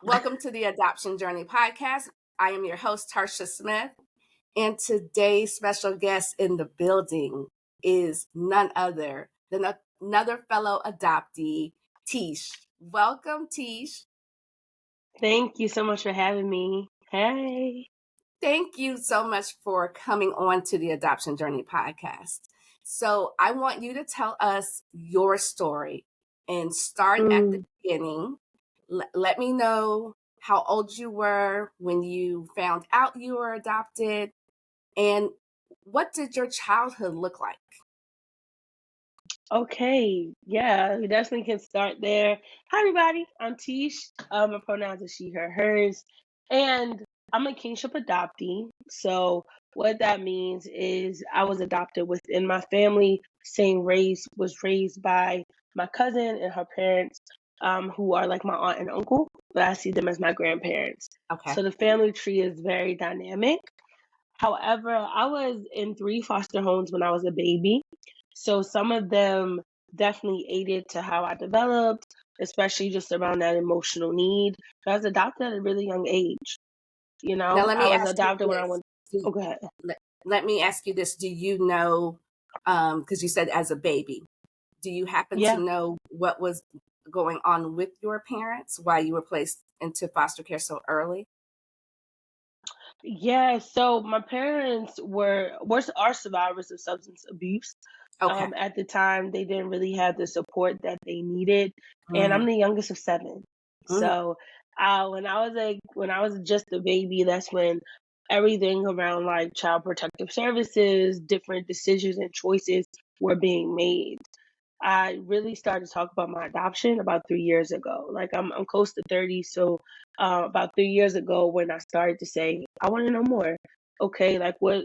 Welcome to the Adoption Journey podcast. I am your host, Tarsha Smith, and today's special guest in the building is none other than another fellow adoptee, Tish. Welcome, Tish. Thank you so much for having me. Hey. Thank you so much for coming on to the Adoption Journey podcast. So, I want you to tell us your story and start at the beginning. Let me know how old you were when you found out you were adopted, and what did your childhood look like? Okay. Yeah, we definitely can start there. Hi, everybody. I'm Tish. My pronouns are she, her, hers. And I'm a kinship adoptee. So what that means is I was adopted within my family. Same race, was raised by my cousin and her parents, who are like my aunt and uncle, but I see them as my grandparents. Okay. So the family tree is very dynamic. However, I was in 3 foster homes when I was a baby. So some of them definitely aided to how I developed, especially just around that emotional need. I was adopted at a really young age. Now, let I me was ask you adopted when I this. went. Oh, go ahead. Let me ask you this. Do you know, because you said as a baby, do you happen to Yeah. know what was going on with your parents, why you were placed into foster care so early? Yeah, so my parents are survivors of substance abuse. Okay. At the time, they didn't really have the support that they needed, and I'm Mm, the youngest of 7. mm, So, when I was just a baby, that's when everything around like child protective services, different decisions and choices were being made. I really started to talk about my adoption about 3 years ago. Like I'm close to 30, so about 3 years ago when I started to say I want to know more. Okay, like what?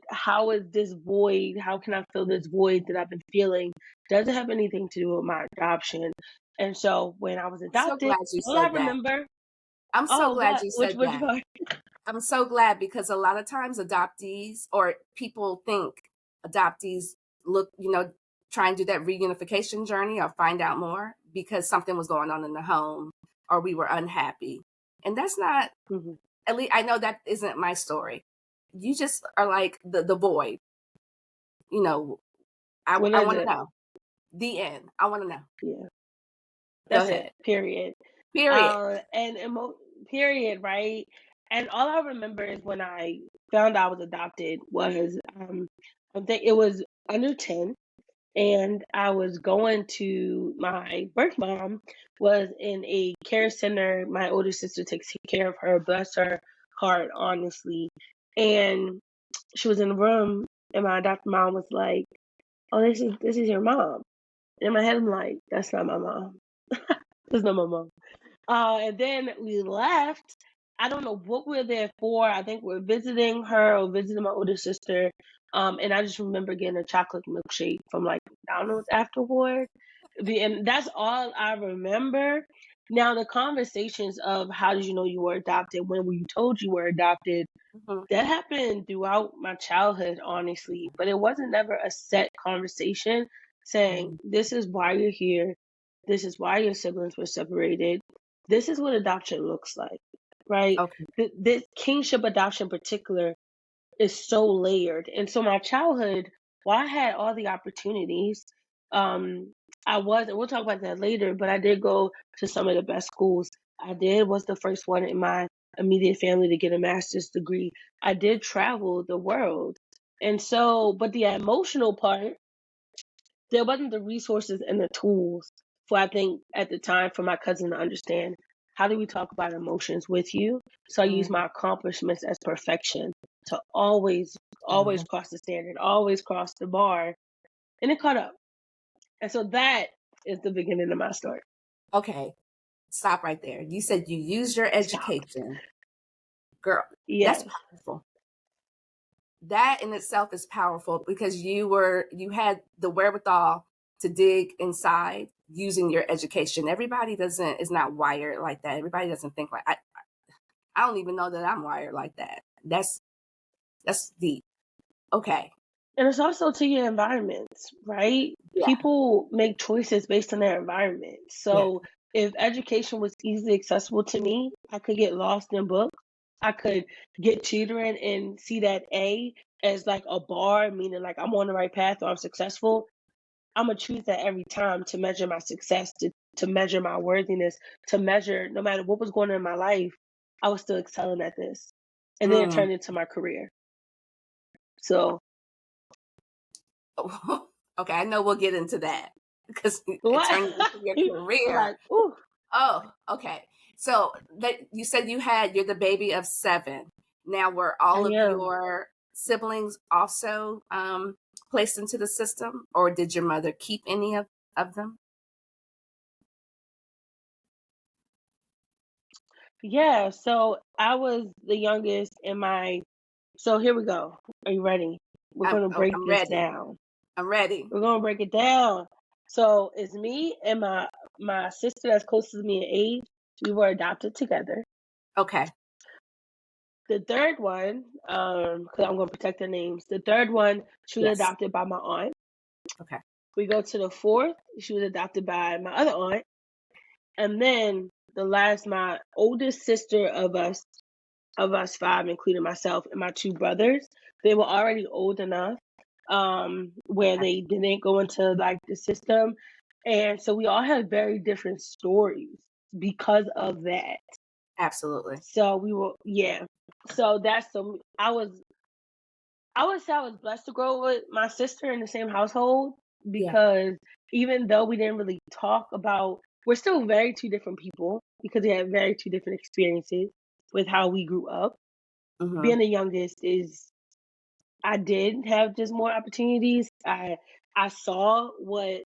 How is this void? How can I fill this void that I've been feeling? Does it have anything to do with my adoption? And so when I was I'm so adopted, glad you all I said that. remember. I'm so Oh, glad what? you Which said which that. part? I'm so glad because a lot of times adoptees or people think adoptees look, try and do that reunification journey or find out more because something was going on in the home or we were unhappy. And that's not, Mhm. at least I know that isn't my story. You just are like the void, you know, What I is want to it? know. The end. I want to know. Yeah, Go that's it. ahead. Period. Period. And period, right? And all I remember is when I found out I was adopted was I think it was under 10, and I was going to my birth mom was in a care center. My older sister takes care of her, bless her heart, honestly. And she was in the room, and my adopted mom was like, "Oh, this is your mom." And in my head, I'm like, "That's not my mom. That's not my mom." And then we left. I don't know what we are there for. I think we're visiting her or visiting my older sister. And I just remember getting a chocolate milkshake from like McDonald's afterward. And that's all I remember. Now the conversations of how did you know you were adopted, when were you told you were adopted, Mhm. that happened throughout my childhood, honestly. But it wasn't never a set conversation saying, Mhm. this is why you're here. This is why your siblings were separated. This is what adoption looks like, right? Okay. This kinship adoption in particular is so layered. And so my childhood, while I had all the opportunities, um, and we'll talk about that later, but I did go to some of the best schools. Was the first one in my immediate family to get a master's degree. I did travel the world. And so, but the emotional part, there wasn't the resources and the tools for, I think at the time, for my cousin to understand, how do we talk about emotions with you. So I use Mhm. my accomplishments as perfection to always Mhm. cross the standard, always cross the bar, and it caught up. And so that is the beginning of my story. Okay. Stop right there. You said you used your Stop. education. Girl, that's Yes. powerful. That in itself is powerful because you had the wherewithal to dig inside using your education. Everybody doesn't is not wired like that. Everybody doesn't think like I don't even know that I'm wired like that. That's deep. Okay. And it's also to your environments, right? Yeah. People make choices based on their environment. Yeah. So if education was easily accessible to me, I could get lost in books. I could get tutoring and see that A as like a bar, meaning like I'm on the right path or I'm successful. I'm gonna choose that every time to measure my success, to measure my worthiness, to measure no matter what was going on in my life, I was still excelling at this. And then it Mm. turned into my career. So Okay, I know we'll get into that because it what? turned into your I'm career. like, ooh, Oh, okay. So that you said you're the baby of 7. Now, were all I of am. your siblings also placed into the system, or did your mother keep any of them? Yeah, so I was the youngest in my so here we go. Are you ready? We're gonna break I'm this ready. down. I'm ready. We're gonna break it down. So it's me and my sister that's closest to me in age. We were adopted together. Okay. The third one, because I'm gonna protect their names. The third one, she was Yes. adopted by my aunt. Okay. We go to the fourth, she was adopted by my other aunt, and then the last, my oldest sister of us five, including myself and my two brothers, they were already old enough where Okay. they didn't go into like the system. And so we all had very different stories because of that. Absolutely. So we were, yeah. So that's so I would say I was blessed to grow with my sister in the same household Yeah. because even though we didn't really talk about, we're still very two different people because we had very two different experiences with how we grew up. Mm-hmm. Being the youngest is I did have just more opportunities. I saw what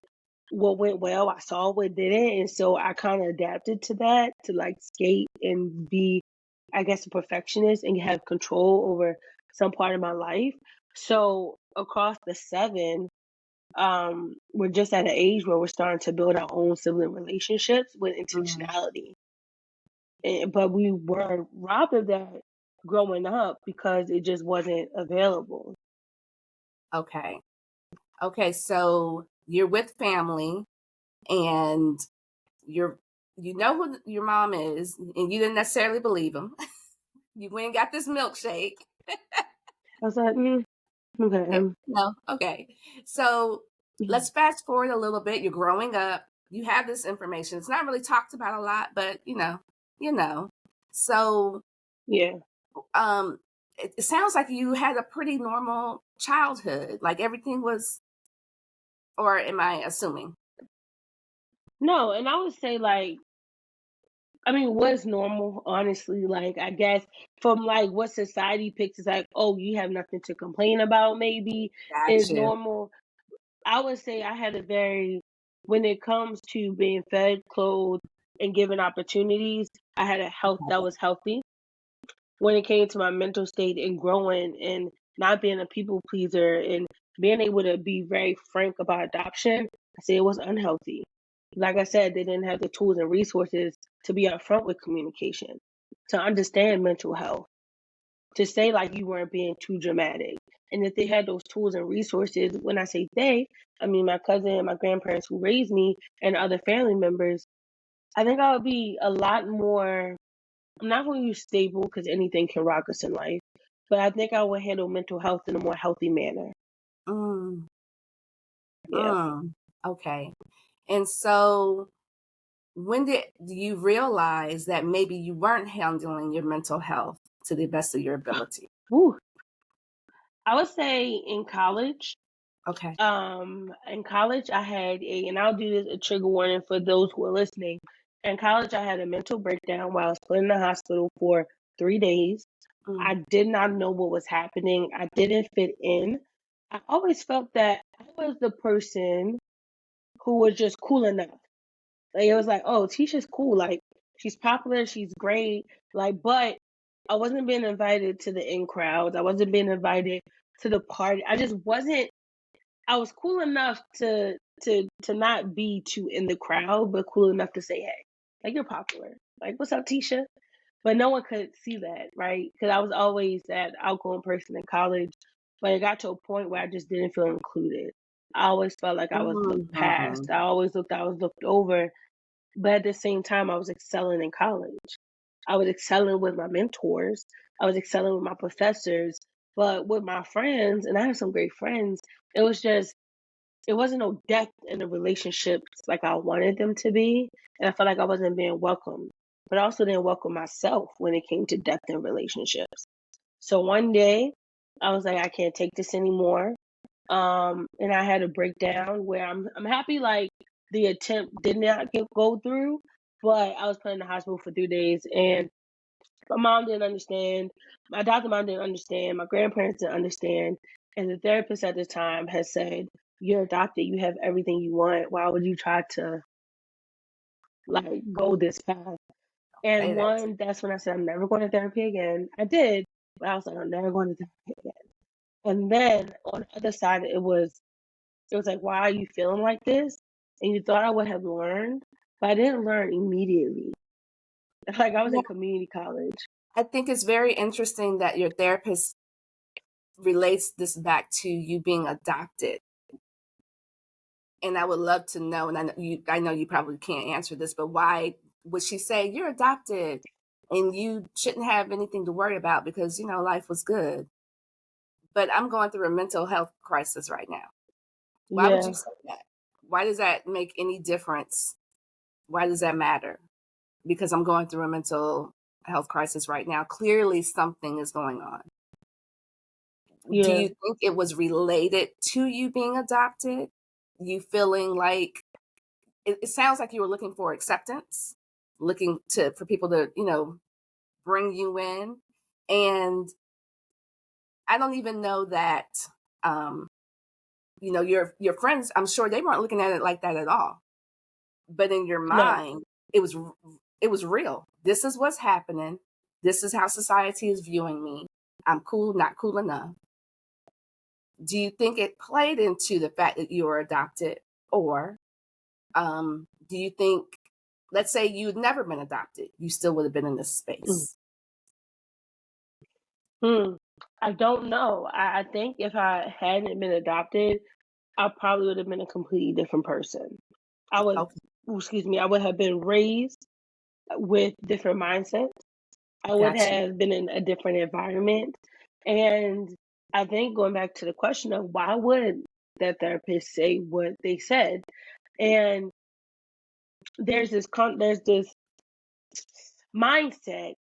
went well. I saw what didn't, and so I kind of adapted to that to like skate and be, I guess, a perfectionist and have control over some part of my life. So across the 7, we're just at an age where we're starting to build our own sibling relationships with Mm-hmm. intentionality. But we were robbed of that growing up because it just wasn't available. Okay. Okay. So you're with family, and you're you know who your mom is, and you didn't necessarily believe him. You went and got this milkshake. I was like, okay, No, okay. So yeah, let's fast forward a little bit. You're growing up. You have this information. It's not really talked about a lot, but you know. So yeah. um, it sounds like you had a pretty normal childhood. Like everything was, or am I assuming? No, and I would say like, I mean, what's normal, honestly? Like, I guess from like what society picks is like, oh, you have nothing to complain about, maybe is Gotcha. normal. I would say I had a very, when it comes to being fed, clothed, and given opportunities, I had a health that was healthy. When it came to my mental state and growing and not being a people pleaser and being able to be very frank about adoption, I say it was unhealthy. Like I said, they didn't have the tools and resources to be upfront with communication, to understand mental health, to say like you weren't being too dramatic. And if they had those tools and resources, when I say they, I mean my cousin and my grandparents who raised me and other family members, I think I would be a lot more, I'm not going to use stable because anything can rock us in life, but I think I would handle mental health in a more healthy manner. Mm, Yeah. mm. Okay. And so when did you realize that maybe you weren't handling your mental health to the best of your ability? Woo. I would say in college, Okay. in college I had and I'll do this a trigger warning for those who are listening. In college, I had a mental breakdown while I was put in the hospital for 3 days. Mm, I did not know what was happening. I didn't fit in. I always felt that I was the person who was just cool enough. Like it was like, oh, Tisha's cool. Like she's popular, she's great. Like, but I wasn't being invited to the in crowds. I wasn't being invited to the party. I just wasn't. I was cool enough to not be too in the crowd, but cool enough to say, hey, like you're popular. Like, what's up, Tisha? But no one could see that, right? Because I was always that outgoing person in college. But it got to a point where I just didn't feel included. I always felt like I was looked mhm. past. I always looked I was looked over. But at the same time, I was excelling in college. I was excelling with my mentors. I was excelling with my professors. But with my friends, and I have some great friends, it was just, it wasn't no depth in the relationships like I wanted them to be. And I felt like I wasn't being welcomed. But I also didn't welcome myself when it came to depth in relationships. So one day I was like, I can't take this anymore. And I had a breakdown where I'm happy like the attempt did not go through, but I was put in the hospital for 3 days, and my mom didn't understand, my adopted mom didn't understand, my grandparents didn't understand, and the therapist at the time has said, "You're adopted, you have everything you want. Why would you try to like go this path?" Say And that. that's when I said, I'm never going to therapy again. I did, but I was like, I'm never going to therapy again. And then on the other side, it was like, why are you feeling like this? And you thought I would have learned, but I didn't learn immediately. Like I was Yeah, in community college. I think it's very interesting that your therapist relates this back to you being adopted. And I would love to know, and I know you probably can't answer this, but why would she say you're adopted and you shouldn't have anything to worry about because life was good? But I'm going through a mental health crisis right now. Why would you Yeah, say that? Why does that make any difference? Why does that matter? Because I'm going through a mental health crisis right now. Clearly, something is going on. Do yeah. you think it was related to you being adopted? You feeling like it sounds like you were looking for acceptance, looking to for people to, bring you in. And I don't even know that um, your friends, I'm sure they weren't looking at it like that at all. But in your No. mind, it was it was real. This is what's happening. This is how society is viewing me. I'm cool, not cool enough. Do you think it played into the fact that you were adopted, or do you think, let's say you'd never been adopted, you still would have been in this Mm. space? Hmm. I don't know. I think if I hadn't been adopted, I probably would have been a completely different person. I would, Okay, excuse me, I would have been raised with different mindsets. I would got you. have been in a different environment. And I think going back to the question of why would that therapist say what they said? And there's this mindset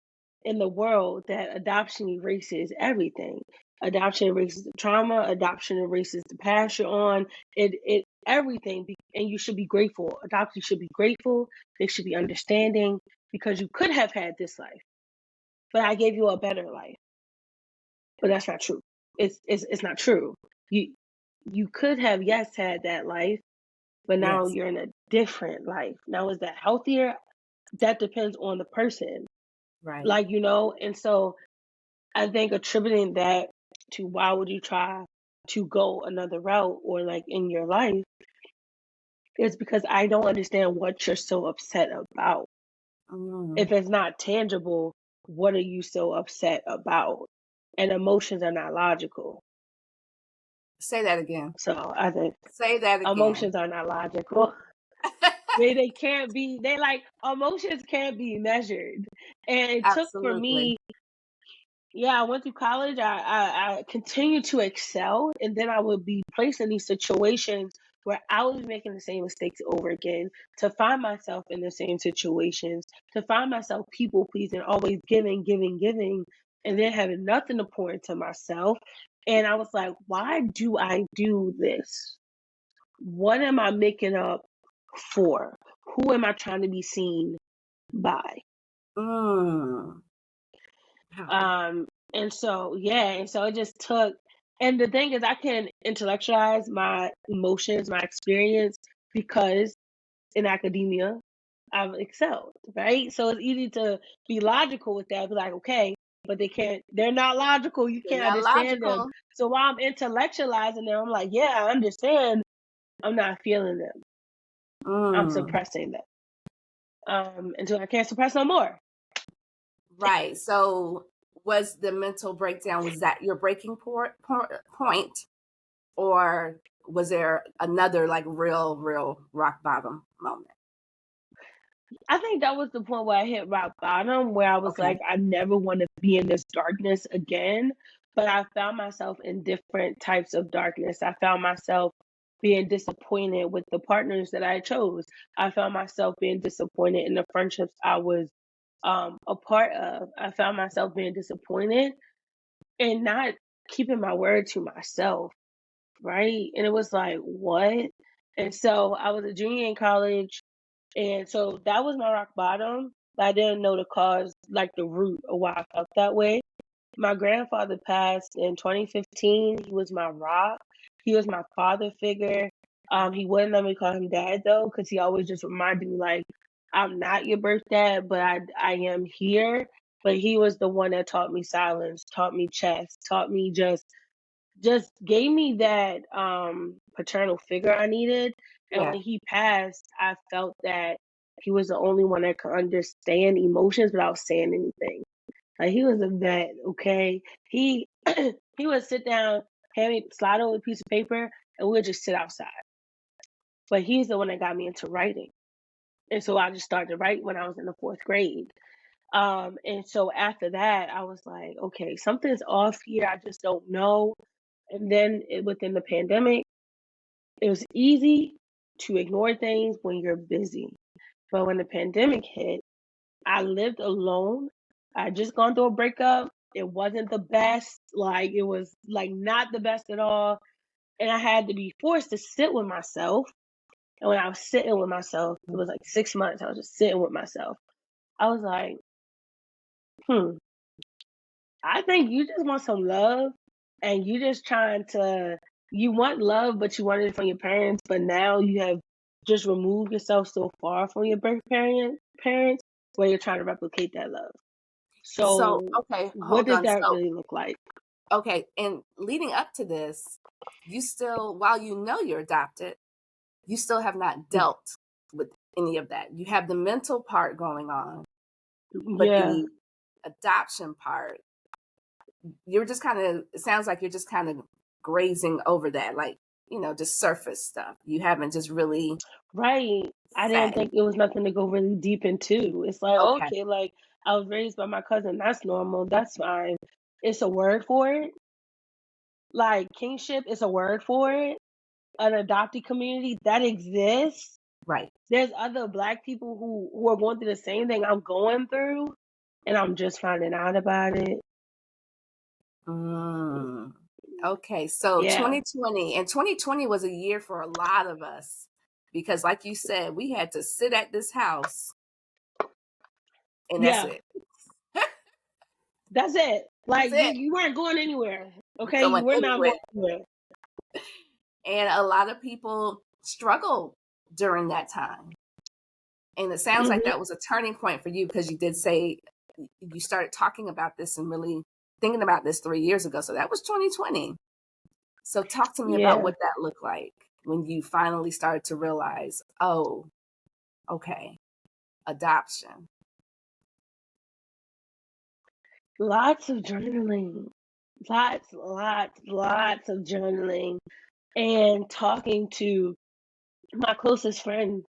in the world that adoption erases everything. Adoption erases the trauma, adoption erases the past you're on, it everything and you should be grateful. Adoptees should be grateful, they should be understanding because you could have had this life, but I gave you a better life. But that's not true. It's not true. You you could have, yes, had that life, but now Yes, you're in a different life. Now is that healthier? That depends on the person. right. Like, and so I think attributing that to why would you try to go another route or like in your life is because I don't understand what you're so upset about. Mm. If it's not tangible, what are you so upset about? And emotions are not logical. Say that again. So I think Say that again. emotions are not logical. They can't be, they like emotions can't be measured. And it took for Absolutely. me, yeah, I went through college. I continued to excel, and then I would be placed in these situations where I was making the same mistakes over again, to find myself in the same situations, to find myself people pleasing, always giving, giving, giving, and then having nothing to pour into myself. And I was like, why do I do this? What am I making up for? Who am I trying to be seen by? Mm. Wow. And so, yeah, and so it just took, and the thing is, I can intellectualize my emotions, my experience, because in academia, I've excelled, right? So it's easy to be logical with that, be like, okay, but they're not logical. You You're can't not understand them. logical. So while I'm intellectualizing them, I'm like, yeah, I understand. I'm not feeling them. I'm Mm. suppressing them until I can't suppress no more. Right. So was the mental breakdown, was that your breaking point, or was there another like real rock bottom moment? I think that was the point where I hit rock bottom, where I was Okay. like, I never want to be in this darkness again. But I found myself in different types of darkness. I found myself being disappointed with the partners that I chose. I found myself being disappointed in the friendships I was a part of. I found myself being disappointed and not keeping my word to myself, right? And it was like, what? And so I was a junior in college, and so that was my rock bottom. But I didn't know the cause, like the root of why I felt that way. My grandfather passed in 2015. He was my rock. He was my father figure. He wouldn't let me call him dad though, because he always just reminded me like, I'm not your birth dad, but I am here. But he was the one that taught me silence, taught me chess, taught me just gave me that paternal figure I needed. And Yeah. when he passed, I felt that he was the only one that could understand emotions without saying anything. Like he was a vet, okay? He he would sit down, hand me slide over a piece of paper, and we would just sit outside. But he's the one that got me into writing. And so I just started to write when I was in the fourth grade. And so after that, I was like, okay, something's off here. I just don't know. And then within the pandemic, it was easy to ignore things when you're busy. But when the pandemic hit, I lived alone. I had just gone through a breakup. It wasn't the best. Like it was like not the best at all. And I had to be forced to sit with myself. And when I was sitting with myself, it was like 6 months. I was just sitting with myself. I was like, hmm, I think you just want some love and you just trying to you want love, but you want it from your parents, but now you have just removed yourself so far from your birth parents where you're trying to replicate that love. So, So okay, what hold does on. that So, really look like? okay, and leading up to this, you still, while you know you're adopted, you still have not dealt with any of that. You have the mental part going on, but Yeah, the adoption part, you're just kind of, it sounds like you're just kind of grazing over that, like, just surface stuff. You haven't just really right. I didn't sat in. think it was nothing to go really deep into. It's like, Okay, okay, like I was raised by my cousin. That's normal. That's fine. It's a word for it. Like kinship is a word for it. An adopted community that exists. right. There's other black people who are going through the same thing I'm going through, and I'm just finding out about it. Mm. Okay, so Yeah, 2020, and 2020 was a year for a lot of us because, like you said, we had to sit at this house, and that's yeah, it. that's it. That's Like it. you weren't going anywhere. Okay, you Going were not anywhere. going anywhere. And a lot of people struggled during that time. And it sounds like Hmm. that was a turning point for you because you did say you started talking about this and really thinking about this 3 years ago. So that was 2020. So talk to me about Yeah, what that looked like when you finally started to realize, oh, okay, adoption. lots of journaling, lots of journaling, and talking to my closest friend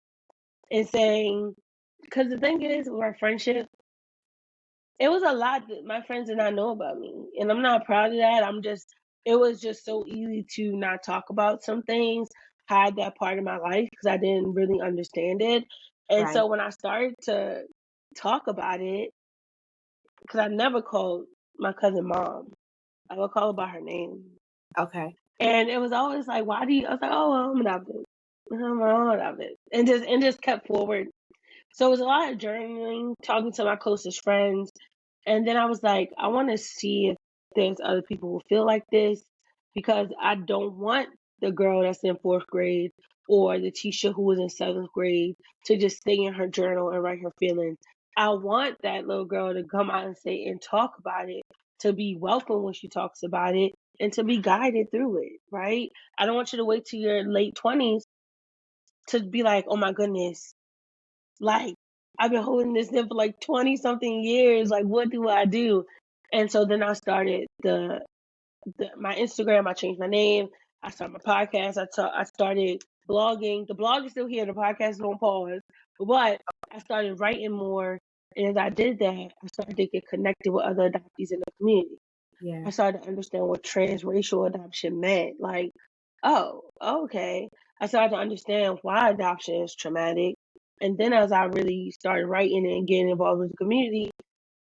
and saying, because the thing is, with our friendship, it was a lot that my friends did not know about me, and I'm not proud of that. It was just so easy to not talk about some things, hide that part of my life because I didn't really understand it. And Right. so when I started to talk about it, because I never called my cousin mom, I would call her by her name. Okay. And it was always like, why do you? I was like, oh, well, I'm adopted. I'm adopted. And just kept forward. So it was a lot of journaling, talking to my closest friends. And then I was like, I want to see if there's other people who feel like this because I don't want the girl that's in fourth grade or the Tisha who was in seventh grade to just stay in her journal and write her feelings. I want that little girl to come out and say and talk about it, to be welcome when she talks about it, and to be guided through it, right? I don't want you to wait till your late 20s to be like, oh my goodness, like, I've been holding this in for like 20 something years. Like, what do I do? And so then I started my Instagram. I changed my name. I started my podcast. I started blogging. The blog is still here. The podcast is on pause. But I started writing more, and as I did that, I started to get connected with other adoptees in the community. Yeah. I started to understand what transracial adoption meant. Like, oh, okay. I started to understand why adoption is traumatic. And then as I really started writing and getting involved with the community,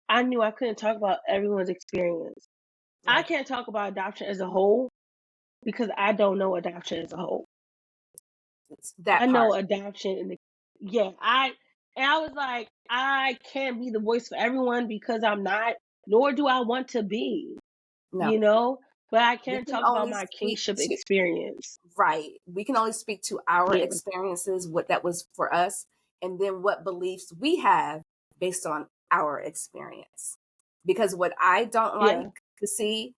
I knew I couldn't talk about everyone's experience. I Right. can't talk about adoption as a whole because I don't know adoption as a whole. It's I that know part. adoption and I was like, I can't be the voice for everyone because I'm not, nor do I want to be, No, you know? But I we can can talk about only my speak kinship to, experience. right. We can only speak to our Yeah. experiences, what that was for us, and then what beliefs we have based on our experience. Because what I don't like Yeah. to see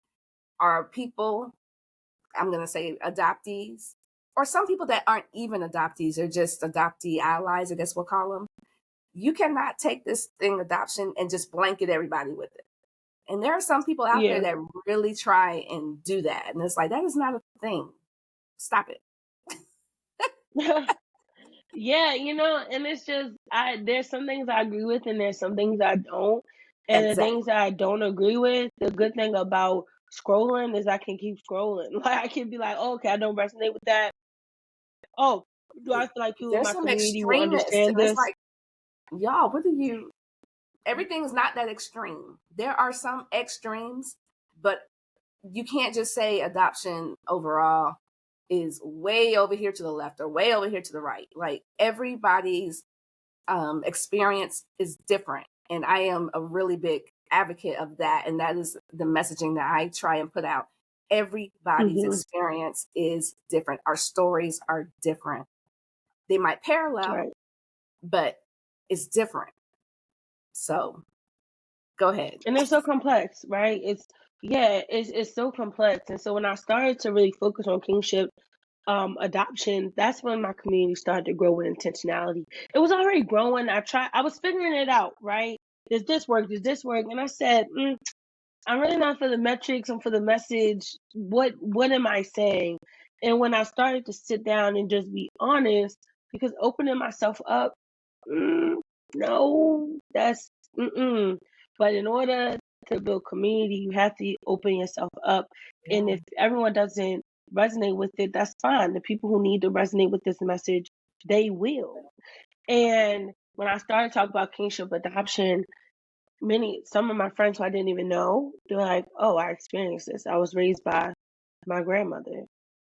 are people, I'm going to say adoptees, or some people that aren't even adoptees, they're just adoptee allies, I guess we'll call them. You cannot take this thing adoption and just blanket everybody with it. And there are some people out there Yeah. that really try and do that. And it's like, that is not a thing. Stop it. Yeah, and it's just there's some things I agree with and there's some things I don't. And the things Exactly. that I don't agree with, the good thing about scrolling is I can keep scrolling. Like I can be like, oh, okay, I don't resonate with that. Oh, do I feel like people in There's my some community will extremists, understand and it's this? like, y'all, what are you? Everything's not that extreme. There are some extremes, but you can't just say adoption overall is way over here to the left or way over here to the right. Like everybody's experience is different. And I am a really big advocate of that. And that is the messaging that I try and put out. Everybody's Hmm. experience is different. Our stories are different. They might parallel, Right. but it's different. So go ahead. And they're so complex, right? It's so complex. And so when I started to really focus on kinship adoption, that's when my community started to grow with intentionality. It was already growing. I was figuring it out, right? Does this work? Does this work? And I said, I'm really not for the metrics. I'm for the message. What am I saying? And when I started to sit down and just be honest, because opening myself up, mm, no, that's mm-mm. But in order to build community, you have to open yourself up. And Yeah. if everyone doesn't resonate with it, that's fine. The people who need to resonate with this message, they will. And when I started talking about kinship adoption, some of my friends who I didn't even know, they're like, "Oh, I experienced this. I was raised by my grandmother."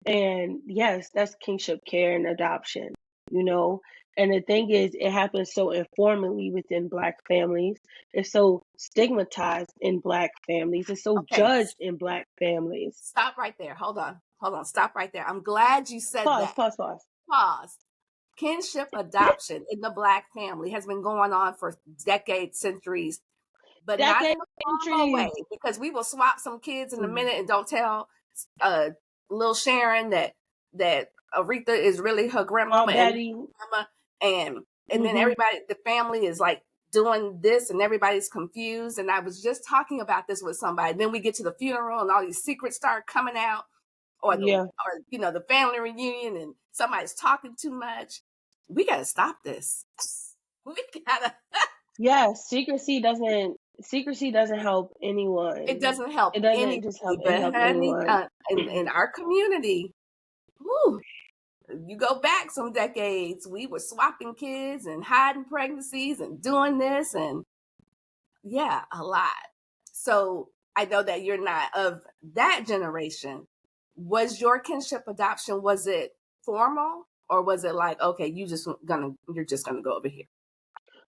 And yes, that's kinship care and adoption, you know. And the thing is, it happens so informally within Black families. It's so stigmatized in Black families. It's so Okay. judged in Black families. Stop right there. Hold on. Hold on. Stop right there. I'm glad you said Pause, that. pause, pause. Pause. Kinship adoption in the Black family has been going on for decades, centuries, but not Decades, in a formal way, centuries. because we will swap some kids in a Mm. minute and don't tell uh, little Sharon that Aretha is really her grandmama Aunt and Betty. mama, and then Hmm. everybody, the family is like doing this and everybody's confused. And I was just talking about this with somebody. Then we get to the funeral and all these secrets start coming out, Yeah. or the family reunion and somebody's talking too much. We gotta stop this. We gotta. Yes, secrecy doesn't help It anyone. doesn't help It doesn't just anybody, but help honey, anyone. in our community, whew, you go back some decades, we were swapping kids and hiding pregnancies and doing this, and yeah, a lot. So I know that you're not of that generation. Was your kinship adoption, was it formal, or was it like, okay, you're just gonna go over here?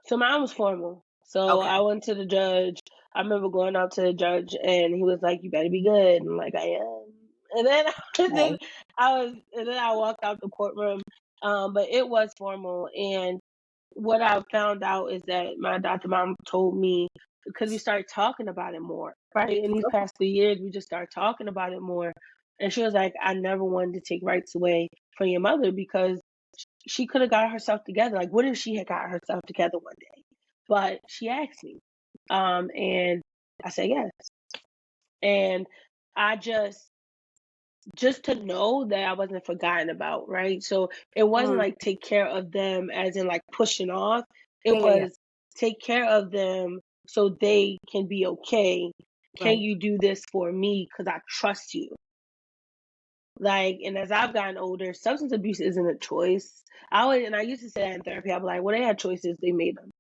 So mine was formal. So Okay. I went to the judge. I remember going out to the judge and he was like, "You better be good." And I'm like, "I am." And then and then Okay. I walked out the courtroom. But it was formal. And what I found out is that my adopted mom told me, because we started talking about it more, right? In these past 3 years, we just started talking about it more. And she was like, "I never wanted to take rights away from your mother because she could have got herself together. Like, what if she had got herself together one day?" But she asked me, and I said yes. And I just just to know that I wasn't forgotten about, right? So it wasn't Mm. like take care of them as in like pushing off. It Yeah, yeah, yeah. was take care of them so they can be okay. Can Right. you do this for me? Because I trust you. Like, and as I've gotten older, substance abuse isn't a choice. I used to say that in therapy. I'm like, well, they had choices, they made them.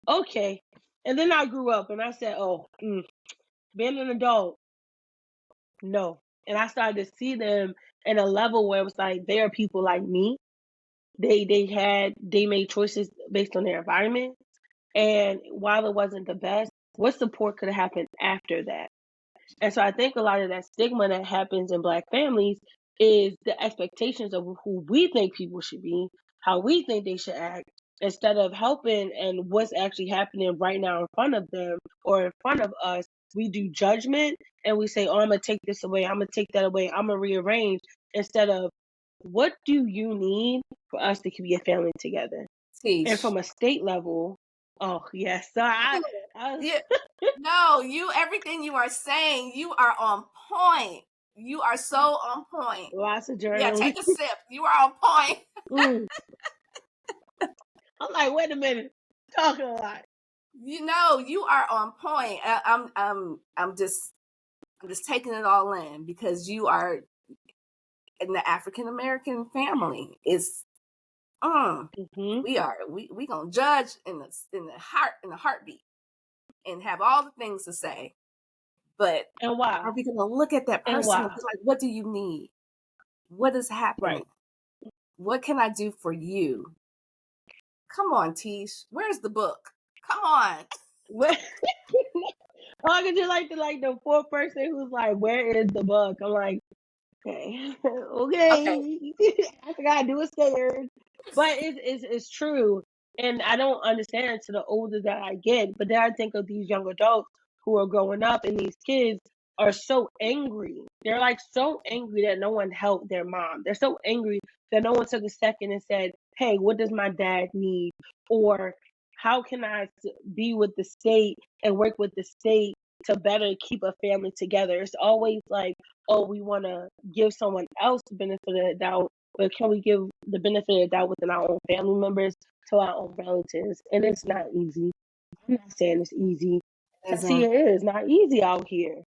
Okay. And then I grew up and I said, oh, being an adult, no. And I started to see them in a level where it was like they are people like me. They made choices based on their environment. And while it wasn't the best, what support could have happened after that? And so I think a lot of that stigma that happens in Black families is the expectations of who we think people should be, how we think they should act, instead of helping and what's actually happening right now in front of them or in front of us. We do judgment and we say, oh, I'm going to take this away, I'm going to take that away, I'm going to rearrange, instead of what do you need for us to keep your family together? And Teach. from a state level, oh, yes. So I was Yeah. No, everything you are saying, you are on point. You are so on point. lots of Yeah, journaling. take a sip. You are on point. Mm. I'm like, wait a minute, talking a lot. You are on point. I'm just taking it all in because you are in the African American family. It's Hmm. we gonna judge in the heartbeat and have all the things to say, but And why? are we gonna look at that And person why? and be like, what do you need? What is happening? Right. What can I do for you? Come on, Tish. Where's the book? Come on. What? Oh, I could just like the poor person who's like, where is the book? I'm like, okay, Okay. okay. I forgot to do it scared. But it's true. And I don't understand it to the older that I get. But then I think of these young adults who are growing up and these kids are so angry. They're like so angry that no one helped their mom. They're so angry that no one took a second and said, hey, what does my dad need? Or how can I be with the state and work with the state to better keep a family together? It's always like, oh, we want to give someone else the benefit of the doubt, but can we give the benefit of the doubt within our own family members to our own relatives? And it's not easy. I'm not saying it's easy. See, Isn't. it is not easy out here,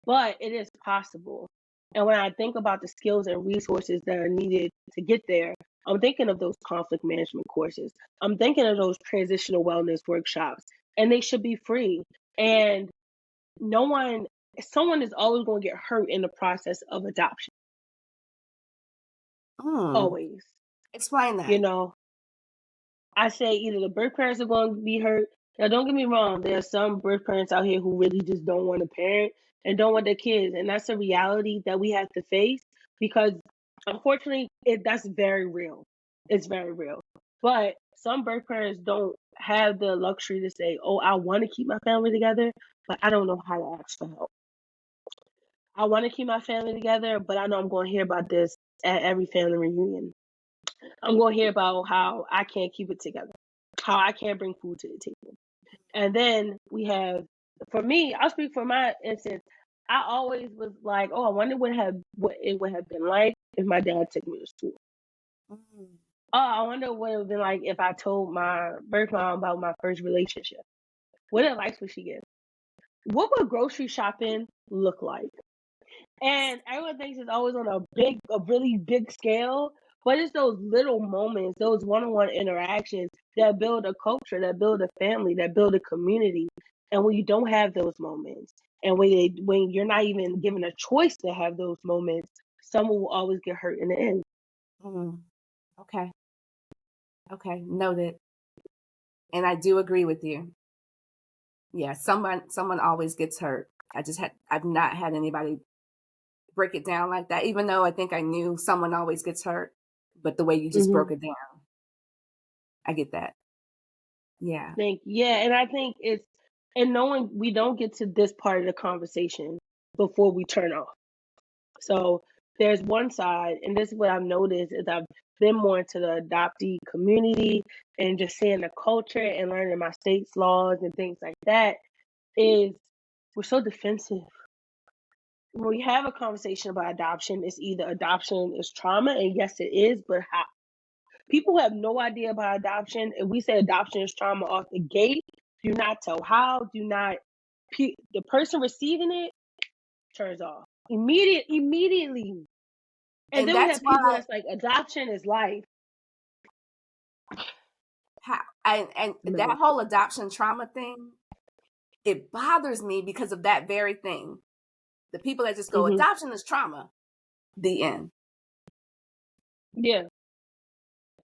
but it is possible. And when I think about the skills and resources that are needed to get there, I'm thinking of those conflict management courses. I'm thinking of those transitional wellness workshops, and they should be free. And no one, someone is always going to get hurt in the process of adoption. Mm. Always. Explain You that. know, I say either the birth parents are going to be hurt. Now, don't get me wrong. There are some birth parents out here who really just don't want to parent and don't want their kids. And that's a reality that we have to face because unfortunately, that's very real. It's very real. But some birth parents don't have the luxury to say, oh, I want to keep my family together, but I don't know how to ask for help. I want to keep my family together, but I know I'm going to hear about this at every family reunion. I'm going to hear about how I can't keep it together, how I can't bring food to the table. And then we have, for me, I'll speak for my instance. I always was like, oh, I wonder what it would have been like if my dad took me to school. Mm. Oh, I wonder what it would have been like if I told my birth mom about my first relationship. What advice would she give? What would grocery shopping look like? And everyone thinks it's always on a really big scale, but it's those little moments, those one-on-one interactions that build a culture, that build a family, that build a community. And when you don't have those moments, and when you're not even given a choice to have those moments, someone will always get hurt in the end. Mm. Okay. Okay. Noted. And I do agree with you. Yeah, someone always gets hurt. I've not had anybody break it down like that, even though I think I knew someone always gets hurt. But the way you just Hmm. broke it down, I get that. Yeah. And I think and knowing we don't get to this part of the conversation before we turn off. So there's one side, and this is what I've noticed is I've been more into the adoptee community and just seeing the culture and learning my state's laws and things like that is we're so defensive. when we have a conversation about adoption, it's either adoption is trauma, and yes, it is, but how people have no idea about adoption. If we say adoption is trauma off the gate, do not tell how, do not, the person receiving it turns off immediately. And And then we that's have people why that's like, adoption is life. and that No. whole adoption trauma thing, it bothers me because of that very thing. The people that just go, Hmm. adoption is trauma. The end. Yeah.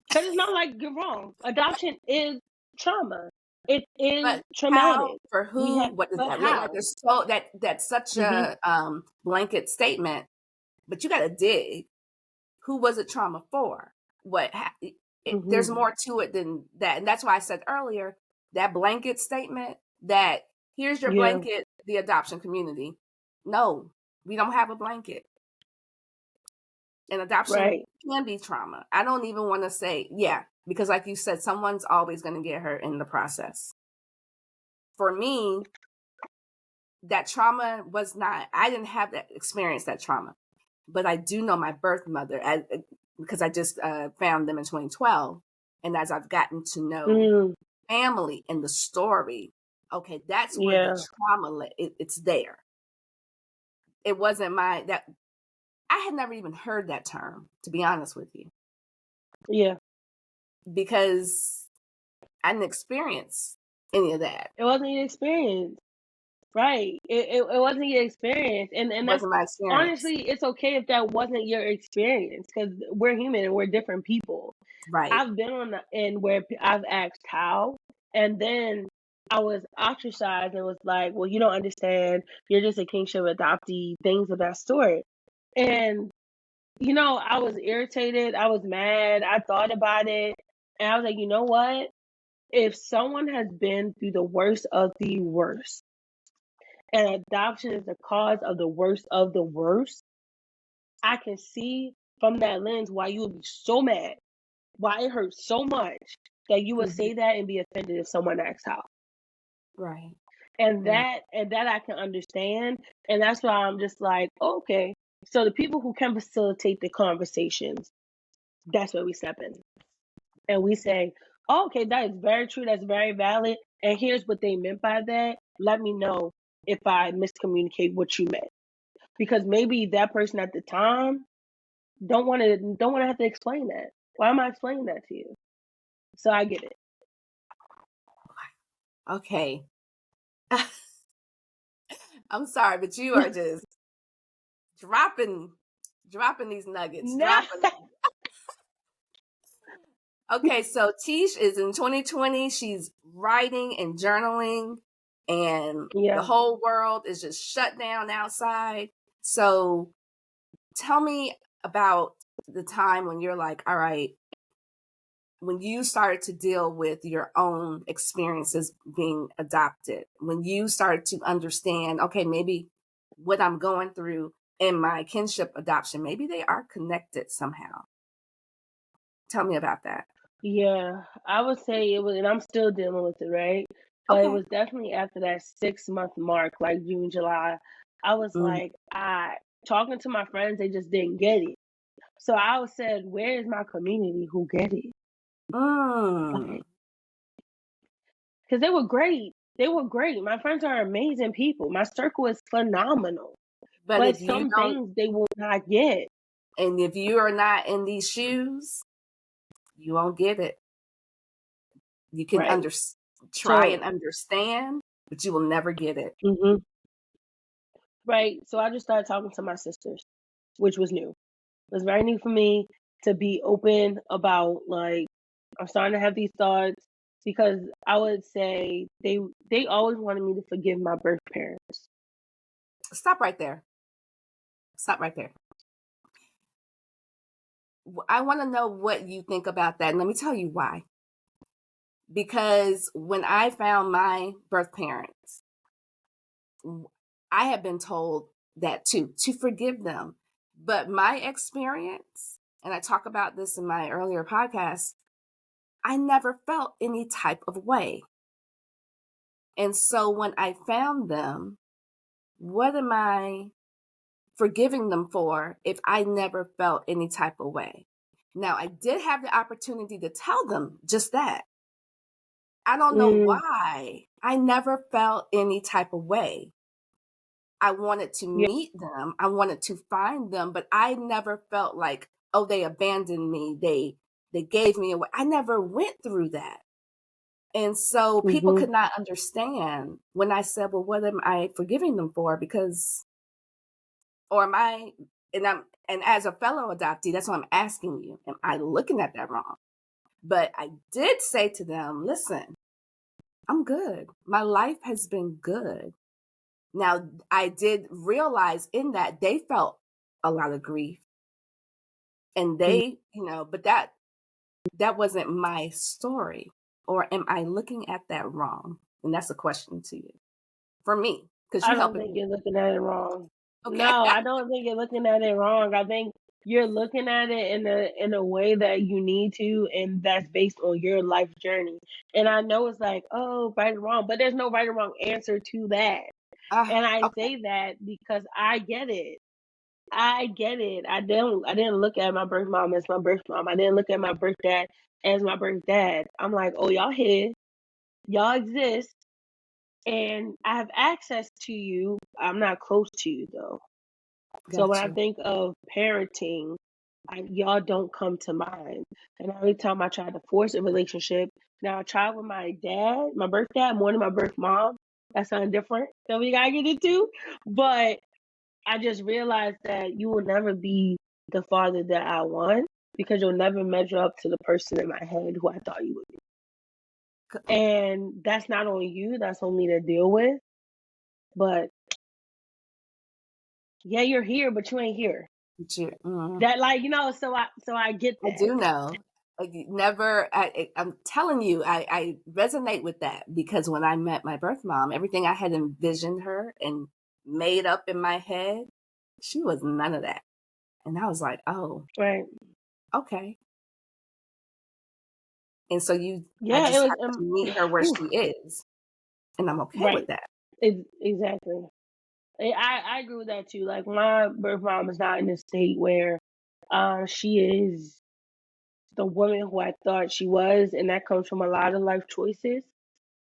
Because it's not like you're wrong. Adoption is trauma. It is But how, traumatic. for We who, have, what does but that look like? how? There's so that's such Hmm. a blanket statement, but you got to dig. Who was it trauma for? Hmm. There's more to it than that, and that's why I said earlier that blanket statement that here's your Yeah. blanket, the adoption community. No, we don't have a blanket, and adoption Right. can be trauma. I don't even want to say because, like you said, someone's always going to get hurt in the process. For me, that trauma was not. I didn't have that experience, that trauma, but I do know my birth mother because I just found them in 2012. And as I've gotten to know Mm, family and the story, okay, that's where the yeah. trauma it's there. It wasn't that I had never even heard that term, to be honest with you, Yeah. because I didn't experience any of that. It wasn't your experience. Right. It wasn't your experience. It And that's wasn't my experience. honestly, it's okay if that wasn't your experience because we're human and we're different people. Right. I've been on the end where I've asked how, and then I was ostracized and was like, well, you don't understand. You're just a kinship adoptee, things of that sort. And, I was irritated. I was mad. I thought about it. And I was like, you know what? If someone has been through the worst of the worst, and adoption is the cause of the worst, I can see from that lens why you would be so mad, why it hurts so much that you would Hmm. say that and be offended if someone asks how. Right. And Right. that I can understand. And that's why I'm just like, okay. So the people who can facilitate the conversations, that's where we step in. And we say, oh, okay, that is very true, that's very valid. And here's what they meant by that. Let me know if I miscommunicate what you meant. Because maybe that person at the time don't want to have to explain that. Why am I explaining that to you? So I get it. Okay. I'm sorry, but you are just dropping these nuggets, No. dropping them. Okay, so Tish is in 2020. She's writing and journaling, and the Yeah. whole world is just shut down outside. So tell me about the time when you're like, all right, when you started to deal with your own experiences being adopted, when you started to understand, okay, maybe what I'm going through in my kinship adoption, maybe they are connected somehow. Tell me about that. Yeah. I would say it was, and I'm still dealing with it, right? But it Okay. was definitely after that 6 month mark, like June, July. I was Mm. like, I talking to my friends, they just didn't get it. So I said, where is my community who get it? Mm. Because they were great. They were great. My friends are amazing people. My circle is phenomenal. But But if you some don't, things they will not get. and if you are not in these shoes, you won't get it. You can Right. try and So, understand, but you will never get it. hmm right. So I just started talking to my sisters, which was new. It was very new for me to be open about, like, I'm starting to have these thoughts because I would say they always wanted me to forgive my birth parents. Stop right there. Stop right there. I want to know what you think about that. And let me tell you why. Because when I found my birth parents, I had been told that too, to forgive them. But my experience, and I talk about this in my earlier podcast, I never felt any type of way. And so when I found them, what am I forgiving them for if I never felt any type of way. Now, I did have the opportunity to tell them just that. I don't know Mm, why. I never felt any type of way. I wanted to yeah. meet them. I wanted to find them, but I never felt like, oh, they abandoned me. They gave me away. I never went through that. And so people Mhm. could not understand when I said, well, what am I forgiving them for? Because, or am I, and as a fellow adoptee, that's what I'm asking you. Am I looking at that wrong? But I did say to them, listen, I'm good. My life has been good. Now, I did realize in that they felt a lot of grief and Mhm. they, but that wasn't my story. Or am I looking at that wrong? And that's a question to you for me, because I you don't helping think me. you're looking at it wrong. Okay. No, I don't think you're looking at it wrong. I think you're looking at it in a way that you need to, and that's based on your life journey. And I know it's like, oh, right or wrong, but there's no right or wrong answer to that. And I Okay. say that because I get it. I get it. I didn't look at my birth mom as my birth mom. I didn't look at my birth dad as my birth dad. I'm like, oh, y'all here, y'all exist, and I have access to you. I'm not close to you though. So when Got I you. think of parenting, y'all don't come to mind. And every time I try to force a relationship, now I tried with my dad, my birth dad, more than my birth mom. That's something different that we gotta get into. But I just realized that you will never be the father that I want because you'll never measure up to the person in my head who I thought you would be. And that's not on you, that's on me to deal with. But yeah, you're here, but you ain't here. Mhm. That like, so I get I that. do know. Like, never, I'm telling you, I resonate with that because when I met my birth mom, everything I had envisioned her and made up in my head, she was none of that. And I was like, oh, Right. okay. And so I Yeah, it just was have to meet her where whew, she is. And I'm okay with right. that. Exactly. I agree with that too. Like my birth mom is not in a state where she is the woman who I thought she was, and that comes from a lot of life choices.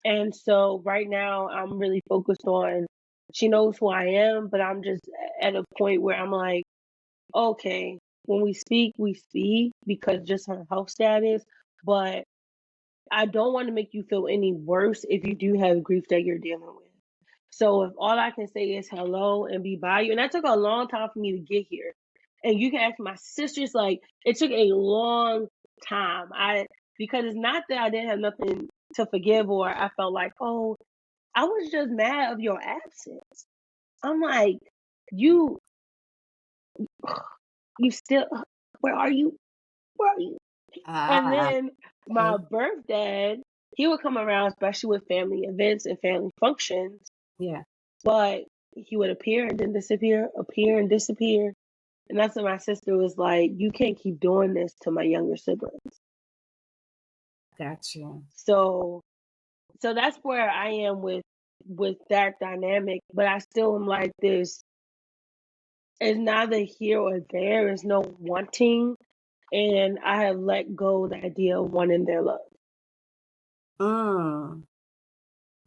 And so right now I'm really focused on she knows who I am, but I'm just at a point where I'm like, okay, when we speak because just her health status, but I don't want to make you feel any worse if you do have grief that you're dealing with. So if all I can say is hello and be by you, and that took a long time for me to get here. And you can ask my sisters, like it took a long time. Because it's not that I didn't have nothing to forgive or I felt like, oh, I was just mad of your absence. I'm like, you you still where are you? Where are you? And Ah, then my okay. birth dad, he would come around, especially with family events and family functions, Yeah, but he would appear and then disappear, appear and disappear. And that's when my sister was like, you can't keep doing this to my younger siblings. got you. So that's where I am with that dynamic, but I still am like this. It's neither here or there. It's no wanting, and I have let go the idea of wanting their love. Mm,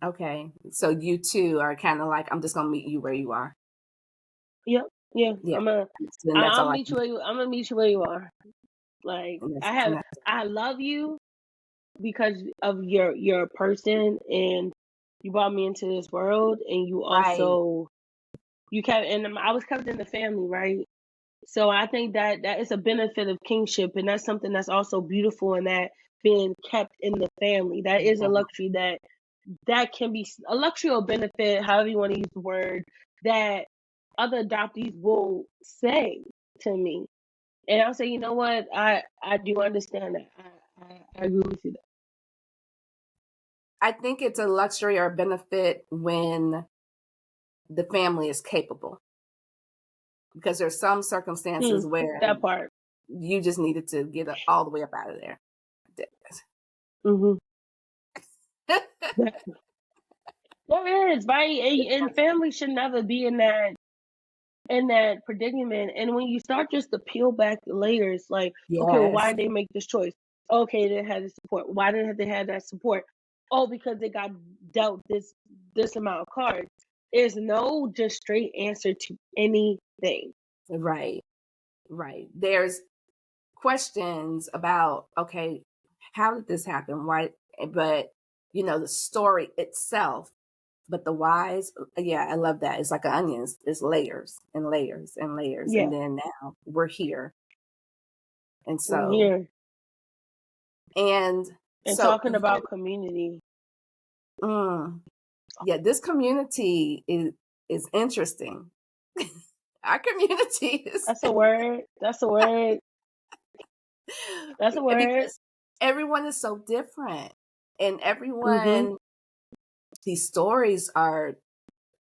okay. So you two are kind of like, I'm just going to meet you where you are. Yep, yeah. Yeah. I'm a. Then I, that's I'll all I meet can you do. where you. I'm gonna meet you where you are. Like And that's I love you because of your person, and you brought me into this world, and you right. also you kept, and I was kept in the family, right? So I think that is a benefit of kingship, and that's something that's also beautiful in that being kept in the family. That is a Mhm. luxury that can be a luxury or benefit, however you want to use the word, that other adoptees will say to me. And I'll say, you know what, I do understand that. I agree with you. I think it's a luxury or a benefit when the family is capable because there's some circumstances where That part. you just needed to get all the way up out of there. Mm-hmm. There is, right? And family should never be in that in that predicament. And when you start just to peel back the layers, like, okay, well, why Yes. did they make this choice? Okay, they had the support. Why didn't they have that support? Oh, because they got dealt this amount of cards. There's no just straight answer to anything. Right. Right. There's questions about, okay, how did this happen? Why? But, the story itself, but the whys, yeah, I love that. It's like an onion. It's layers and layers and layers. Yeah, And then now we're here. And we're so, here and and so, talking about community. mm, yeah, this community is interesting. Our community is That's a word. That's a word. That's a word. because everyone is so different, and Mhm. everyone, these stories are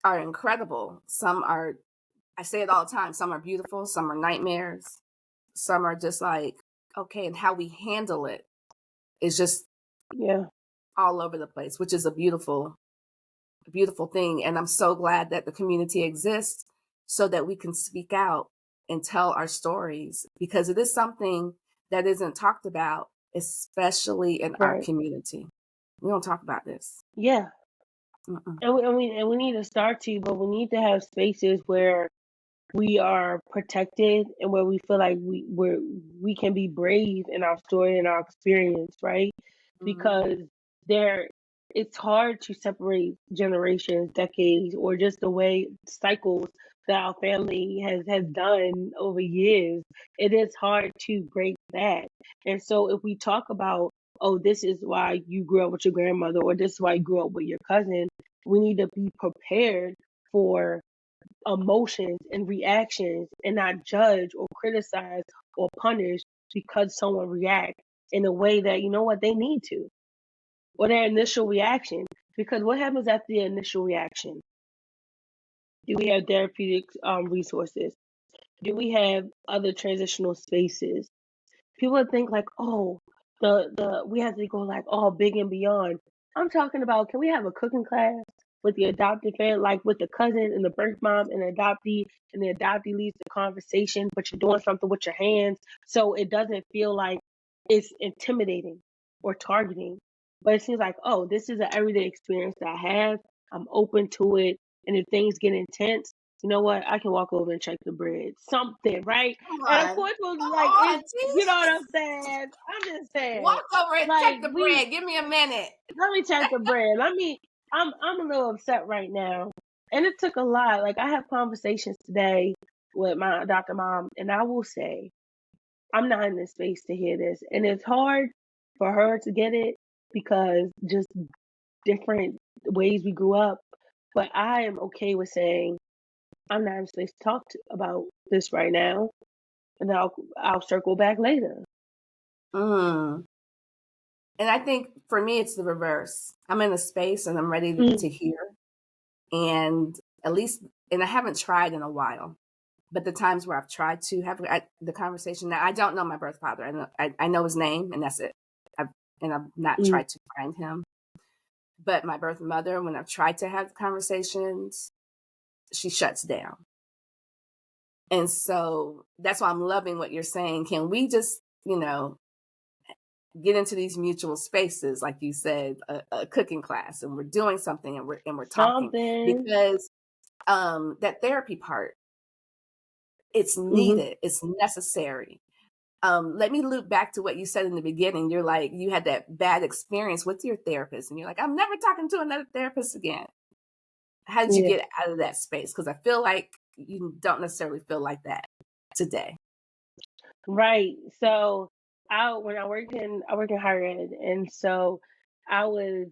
incredible. Some are, I say it all the time, some are beautiful, some are nightmares, some are just like, okay, and how we handle it is just Yeah. all over the place, which is a beautiful thing. And I'm so glad that the community exists so that we can speak out and tell our stories, because it is something that isn't talked about, especially in our Right. community. We don't talk about this. Yeah. Mm-mm. And we need to start to, but we need to have spaces where we are protected and where we feel like we can be brave in our story and our experience, right? Mhm. Because there it's hard to separate generations, decades, or just the way cycles that our family has done over years. It is hard to break that. And so if we talk about, oh, this is why you grew up with your grandmother, or this is why you grew up with your cousin, we need to be prepared for emotions and reactions and not judge or criticize or punish because someone reacts in a way that, you know what, they need to, or their initial reaction. Because what happens after the initial reaction? Do we have therapeutic resources? Do we have other transitional spaces? People think like, oh, the we have to go like all big and beyond. I'm talking about, can we have a cooking class with the adopted family, like with the cousin and the birth mom and the adoptee leads the conversation, but you're doing something with your hands, so it doesn't feel like it's intimidating or targeting, but it seems like, oh, this is an everyday experience that I have. I'm open to it, and if things get intense, you know what? I can walk over and check the bread, something, right? Come And of on. course, we'll Come like on, it's, you know what T. I'm saying? I'm just saying, Walk over and check like the bread. Give me a minute. let me check the bread. I'm a little upset right now, and it took a lot. Like I have conversations today with my adopted mom, and I will say I'm not in this space to hear this, and it's hard for her to get it because just different ways we grew up. But I am okay with saying I'm not in a space to talk about this right now, and I'll circle back later. Mm. And I think for me, it's the reverse. I'm in a space and I'm ready Mm, to hear. And at least, and I haven't tried in a while, but the times where I've tried to have the conversation, now I don't know my birth father. I know his name, and that's it. I've not mm. tried to find him. But my birth mother, when I've tried to have conversations, she shuts down. And so that's why I'm loving what you're saying. Can we just, get into these mutual spaces, like you said, a cooking class, and we're doing something, and we're talking, Something. because that therapy part, it's Hmm. needed, it's necessary. Let me loop back to what you said in the beginning. You're like, you had that bad experience with your therapist, and you're like, I'm never talking to another therapist again. How did you Yeah. get out of that space? Because I feel like you don't necessarily feel like that today. Right. So when I work in higher ed, and so I was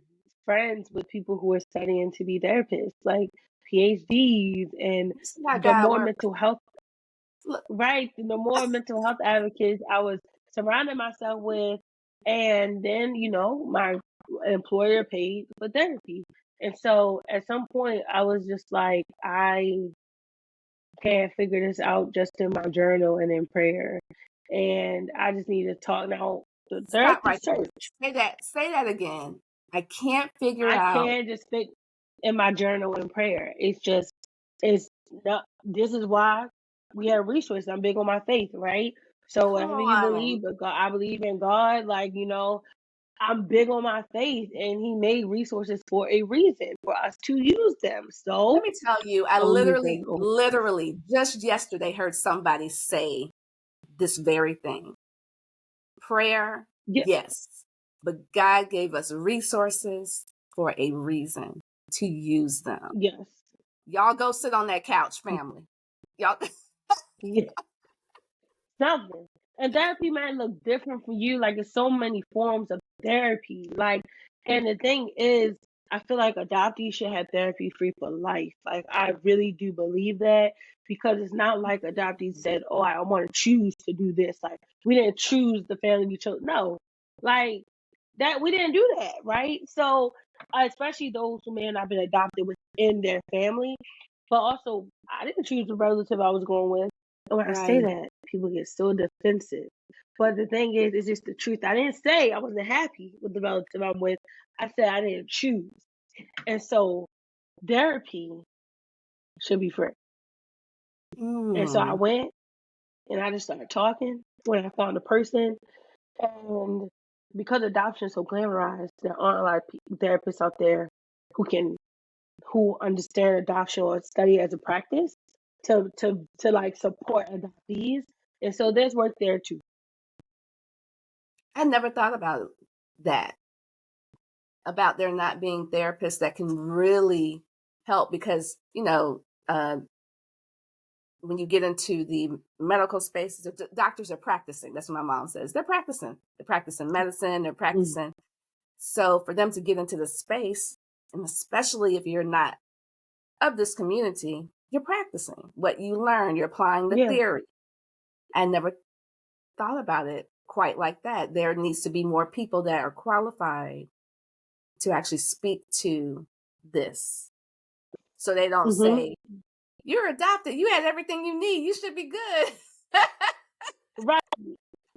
friends with people who were studying to be therists, like PhDs, and You see how the God more works. mental health Look, right, the more mental health advocates I was surrounding myself with, and then my employer paid for therapy, and so at some point I was just like, I can't figure this out just in my journal and in prayer. And I just need to talk now. The stop right therapist there. search. Say that again. I can't figure I out. can't just fit in my journal and prayer. It's No, this is why we have resources. I'm big on my faith, right? So Come whatever you on. believe, but God, I believe in God. Like, I'm big on my faith, and He made resources for a reason for us to use them. Let So me tell you, I I'm gonna use literally, them. Oh, literally just yesterday heard somebody say this very thing. Prayer, yeah, yes, but God gave us resources for a reason to use them. yes, Y'all go sit on that couch, family. Y'all, yeah. Something. And therapy might look different for you. Like, there's so many forms of therapy. Like, and the thing is, I feel like adoptees should have therapy free for life. Like, I really do believe that, because it's not like adoptees said, "Oh, I want to choose to do this." Like, we didn't choose the family we chose. No, like that, we didn't do that, right? So, especially those who may have not been adopted within their family, but also I didn't choose the relative I was going with. And when I say right. that, people get so defensive. But the thing is, it's just the truth. I didn't say I wasn't happy with the relative I'm with. I said I didn't choose. And so therapy should be free. And so I Mm. went and I just started talking when I found a person. And because adoption is so glamorized, there aren't a lot of therapists out there who can who understand adoption or study as a practice to like support adoptees. And so there's work there too. I never thought about that, about there not being therapists that can really help because, when you get into the medical spaces, doctors are practicing. That's what my mom says. They're practicing. They're practicing medicine. They're Mm. practicing. So for them to get into the space, and especially if you're not of this community, you're practicing what you learn. You're applying the Yeah. theory. I never thought about it quite like that. There needs to be more people that are qualified to actually speak to this. So they don't Hmm. say, "You're adopted. You had everything you need. You should be good." Right.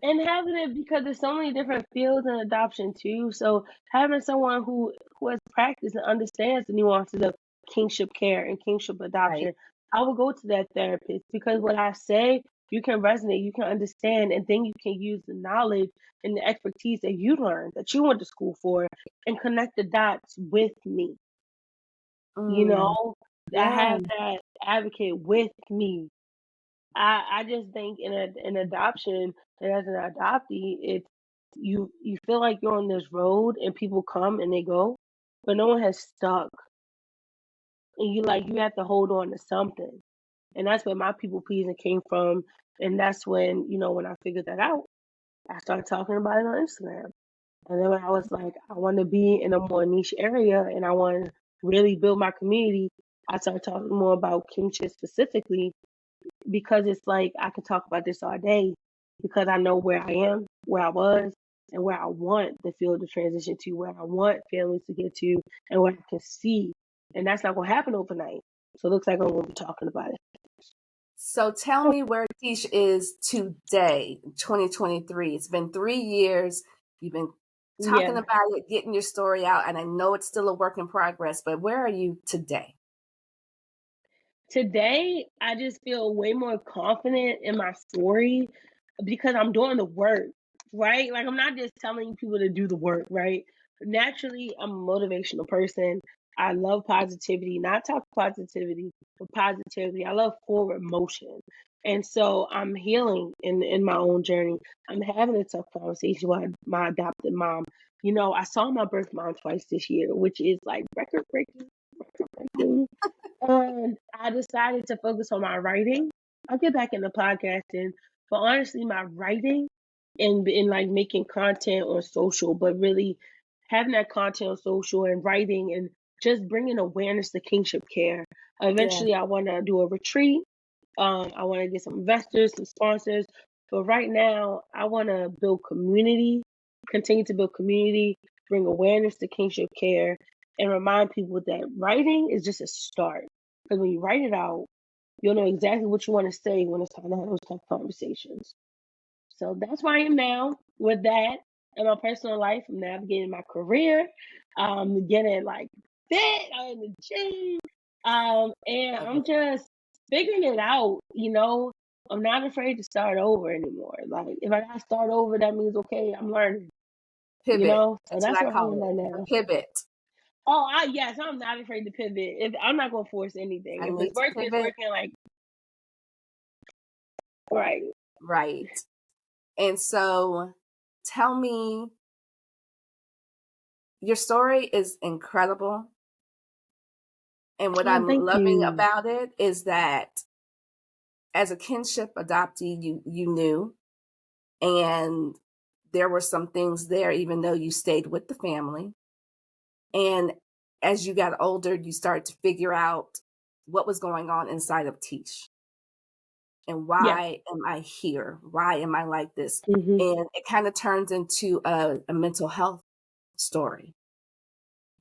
And having it, because there's so many different fields in adoption too. So having someone who has practiced and understands the nuances of kinship care and kinship Right. adoption, I will go to that therapist, because what I say, you can resonate, you can understand, and then you can use the knowledge and the expertise that you learned, that you went to school for, and connect the dots with me. You Mm, know, I yeah. have that advocate with me. I just think in adoption, and as an adoptee, it's you feel like you're on this road and people come and they go, but no one has stuck, and you have to hold on to something. And that's where my people pleasing came from. And that's when, when I figured that out, I started talking about it on Instagram. And then when I was like, I want to be in a more niche area and I want to really build my community, I started talking more about kinship specifically, because it's like I could talk about this all day, because I know where I am, where I was, and where I want the field to transition to, where I want families to get to, and what I can see. And that's not going to happen overnight. So it looks like I'm going to be talking about it. So tell me where Tish is today, 2023. It's been 3 years. You've been talking Yeah. about it, getting your story out, and I know it's still a work in progress, but where are you today? Today, I just feel way more confident in my story because I'm doing the work, right? Like, I'm not just telling people to do the work, right? Naturally, I'm a motivational person. I love positivity, not talk positivity, but positivity. I love forward motion. And so I'm healing in my own journey. I'm having a tough conversation with my adopted mom. I saw my birth mom twice this year, which is like record breaking. And I decided to focus on my writing. I'll get back into podcasting, but honestly, my writing and in like making content on social, but really having that content on social and writing and just bringing awareness to kinship care. Yeah. Eventually, I want to do a retreat. I want to get some investors, some sponsors. But right now, I want to build community, continue to build community, bring awareness to kinship care, and remind people that writing is just a start. Because when you write it out, you'll know exactly what you want to say when it's time to have those tough conversations. So that's where I am now with that. In my personal life, I'm navigating my career, getting like fit, I'm in the gym, and I'm just figuring it out, I'm not afraid to start over anymore. Like if I gotta start over, that means okay, I'm learning, Pivot. So That's what that's I where I am call right it. The now. pivot. Oh, yes, I'm not afraid to pivot. If I'm not gonna force anything. I If need it's to working, it's pivot. working. Like right. Right. And so tell me, your story is incredible. And what Oh, I'm thank loving you. about it is that as a kinship adoptee, you knew, and there were some things there, even though you stayed with the family. And as you got older, you started to figure out what was going on inside of Tish and Yes. why am I here? Why am I like this? Mhm. And it kind of turns into a mental health story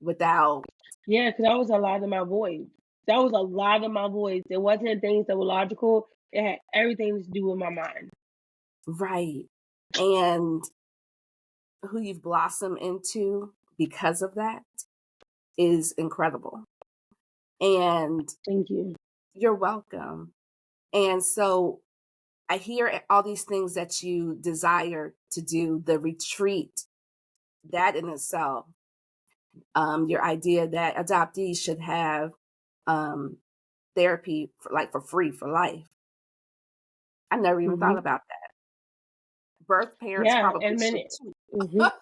without, Yeah, because that was a lot of my voice. That was a lot of my voice. It wasn't things that were logical. It had everything to do with my mind. right. And who you've blossomed into because of that is incredible. And Thank you. you're welcome. And so I hear all these things that you desire to do, the retreat, that in itself, your idea that adoptees should have um, therapy for free for life. I never even thought Mhm. about that. Birth parents Yeah, probably and should then too. mhm.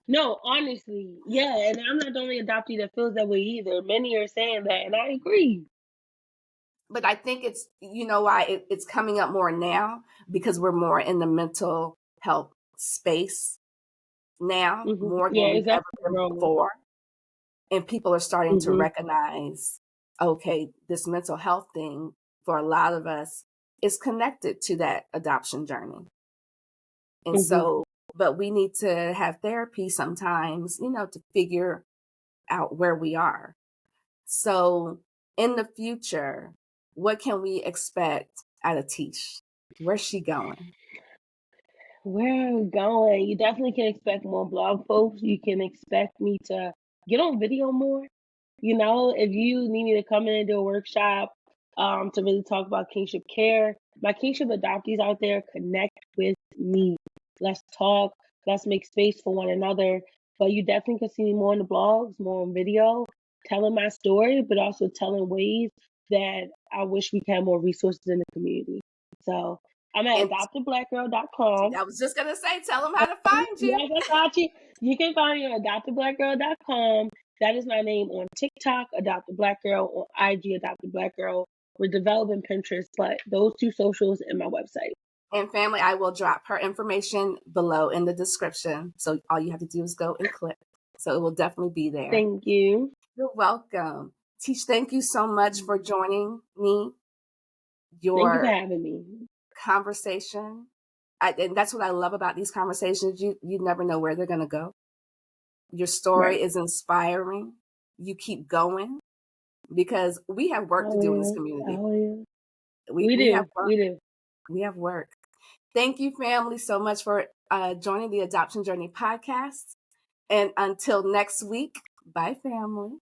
No, honestly, yeah, and I'm not the only adoptee that feels that way either. Many are saying that, and I agree. But I think it's, you know why it's coming up more now, because we're more in the mental health space now, more Yeah, than it's we've ever definitely been growing. before. And people are starting to Mhm. recognize, okay, this mental health thing for a lot of us is connected to that adoption journey. And Mhm. so, but we need to have therapy sometimes, to figure out where we are. So in the future, what can we expect out of Tish? Where's she going? Where I'm going, you definitely can expect more blog posts. You can expect me to get on video more. If you need me to come in and do a workshop, to really talk about kinship care, my kinship adoptees out there, connect with me. Let's talk. Let's make space for one another. But you definitely can see me more on the blogs, more on video, telling my story, but also telling ways that I wish we had more resources in the community. So I'm at And adoptedblackgirl.com. I was just going to say, tell them how to find you. Yes, I got you. You can find me on adoptedblackgirl.com. That is my name on TikTok, Adopted Black Girl, on IG, Adopted Black Girl. We're developing Pinterest, but those two socials and my website. And family, I will drop her information below in the description. So all you have to do is go and click. So it will definitely be there. Thank you. You're welcome. Tish, thank you so much for joining me. Thank you for Your having me. conversation, and that's what I love about these conversations. You never know where they're going to go. Your story Right. is inspiring. You keep going because we have work to Oh, do in this yeah. community. Oh, yeah. We We we have do. work. We do. We have work. Thank you, family, so much for joining the Adoption Journey podcast. And until next week, bye, family.